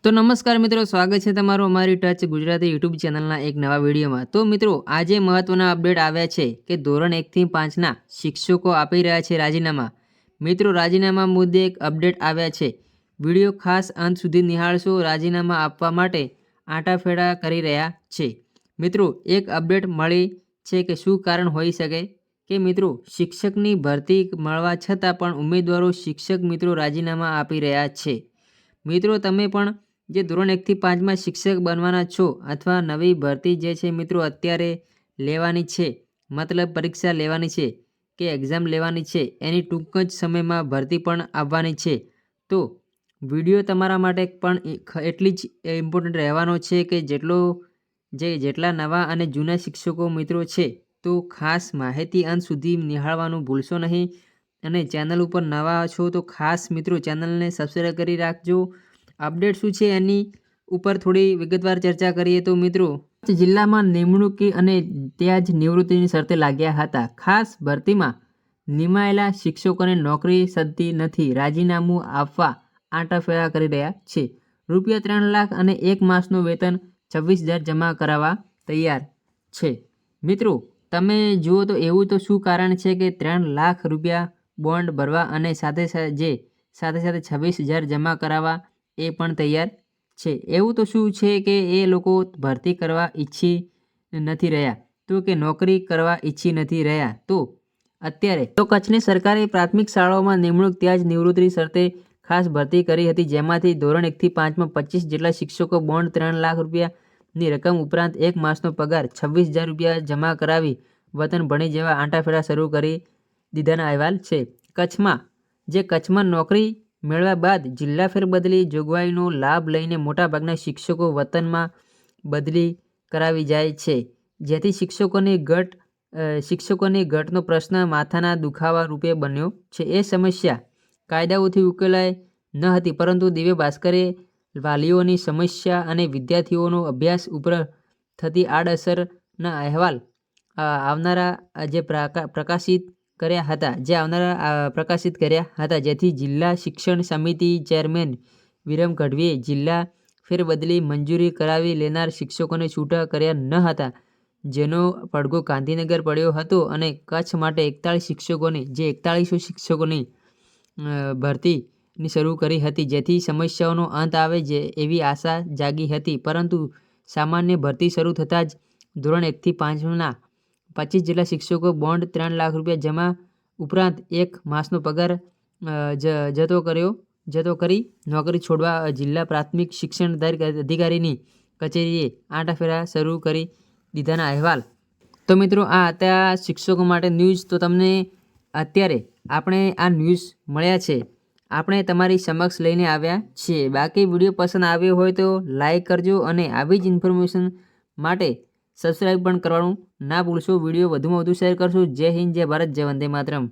તો નમસ્કાર મિત્રો, સ્વાગત છે તમારું અમારી ટચ ગુજરાતી યુટ્યુબ ચેનલના એક નવા વિડીયોમાં। તો મિત્રો, આજે મહત્વના અપડેટ આવ્યા છે કે ધોરણ 1 થી 5ના શિક્ષકો આપી રહ્યા છે રાજીનામા। મિત્રો, રાજીનામા મુદ્દે એક અપડેટ આવ્યા છે। વિડીયો ખાસ અંત સુધી નિહાળશો। રાજીનામા આપવા માટે આંટાફેરા કરી રહ્યા છે। મિત્રો, એક અપડેટ મળી છે કે શું કારણ હોઈ શકે કે મિત્રો શિક્ષકની ભરતી મળવા છતાં પણ ઉમેદવારો શિક્ષક મિત્રો રાજીનામા આપી રહ્યા છે। મિત્રો, તમે પણ જે ધોરણ 1 થી 5માં શિક્ષક બનવાના છો અથવા નવી ભરતી જે છે મિત્રો અત્યારે લેવાની છે, મતલબ પરીક્ષા લેવાની છે કે એક્ઝામ લેવાની છે, એની ટૂંક જ સમયમાં ભરતી પણ આવવાની છે, તો વિડીયો તમારા માટે પણ એટલી જ ઇમ્પોર્ટન્ટ રહેવાનો છે કે જેટલા નવા અને જૂના શિક્ષકો મિત્રો છે તો ખાસ માહિતી અંત સુધી નિહાળવાનું ભૂલશો નહીં। અને ચેનલ ઉપર નવા છો તો ખાસ મિત્રો ચેનલને સબસ્ક્રાઈબ કરી રાખજો। અપડેટ શું છે એની ઉપર થોડી વિગતવાર ચર્ચા કરીએ તો મિત્રો, જિલ્લામાં નિમણૂકી અને ત્યાં જ નિવૃત્તિની શરતે લાગ્યા હતા। ખાસ ભરતીમાં નિમાયેલા શિક્ષકોને નોકરી સદતી નથી, રાજીનામું આપવા આંટાફેરા કરી રહ્યા છે। રૂપિયા 3 લાખ અને 1 માસનું વેતન 26,000 જમા કરાવવા તૈયાર છે। મિત્રો, તમે જુઓ તો એવું તો શું કારણ છે કે 3 લાખ રૂપિયા બોન્ડ ભરવા અને સાથે સાથે 26,000 જમા કરાવવા એ પણ તૈયાર છે? એવું તો શું છે કે એ લોકો ભરતી કરવા ઈચ્છી નથી રહ્યા તો કે નોકરી કરવા ઈચ્છી નથી રહ્યા? તો અત્યારે તો કચ્છની સરકારી પ્રાથમિક શાળાઓમાં નિમણૂક ત્યાં જ નિવૃત્તિ શરતે ખાસ ભરતી કરી હતી, જેમાંથી ધોરણ 1 થી 5માં 25 જેટલા શિક્ષકો બોન્ડ 3 લાખ રૂપિયાની રકમ ઉપરાંત 1 માસનો પગાર 26,000 રૂપિયા જમા કરાવી વતન ભણી જેવા આંટાફેરા શરૂ કરી દીધાના અહેવાલ છે। કચ્છમાં નોકરી મેળવ્યા બાદ જિલ્લા ફેરબદલી જોગવાઈનો લાભ લઈને મોટાભાગના શિક્ષકો વતનમાં બદલી કરાવી જાય છે, જેથી શિક્ષકોની ઘટનો પ્રશ્ન માથાના દુખાવા રૂપે બન્યો છે। એ સમસ્યા કાયદાઓથી ઉકેલાઈ ન હતી, પરંતુ દિવ્ય ભાસ્કરે વાલીઓની સમસ્યા અને વિદ્યાર્થીઓનો અભ્યાસ ઉપર થતી આડઅસરના અહેવાલ આવનારા પ્રકાશિત કર્યા હતા, જેથી જિલ્લા શિક્ષણ સમિતિ ચેરમેન વિરમ ગઢવીએ જિલ્લા ફેરબદલી મંજૂરી કરાવી લેનાર શિક્ષકોને છૂટા કર્યા ન હતા, જેનો પડઘો ગાંધીનગર પડ્યો હતો અને કચ્છ માટે 4100 શિક્ષકોની ભરતીની શરૂ કરી હતી, જેથી સમસ્યાઓનો અંત આવે એવી આશા જાગી હતી। પરંતુ સામાન્ય ભરતી શરૂ થતાં જ ધોરણ 1 થી 5ના 25 જેટલા શિક્ષકો બોન્ડ 3 લાખ રૂપિયા જમા ઉપરાંત 1 માસનો પગાર જતો કરી નોકરી છોડવા જિલ્લા પ્રાથમિક શિક્ષણ અધિકારીની કચેરીએ આંટાફેરા શરૂ કરી દીધાના અહેવાલ। તો મિત્રો, આ હતા શિક્ષકો માટે ન્યૂઝ। તો તમને અત્યારે આપણે આ ન્યૂઝ મળ્યા છે, આપણે તમારી સમક્ષ લઈને આવ્યા છીએ। બાકી વિડીયો પસંદ આવ્યો હોય તો લાઈક કરજો અને આવી જ ઇન્ફોર્મેશન માટે સબસ્ક્રાઈબ પણ કરવાનું ના ભૂલશો। વિડીયો વધુમાં વધુ શેર કરશો। જય હિન્દ, જય ભારત, જય વંદે માતરમ।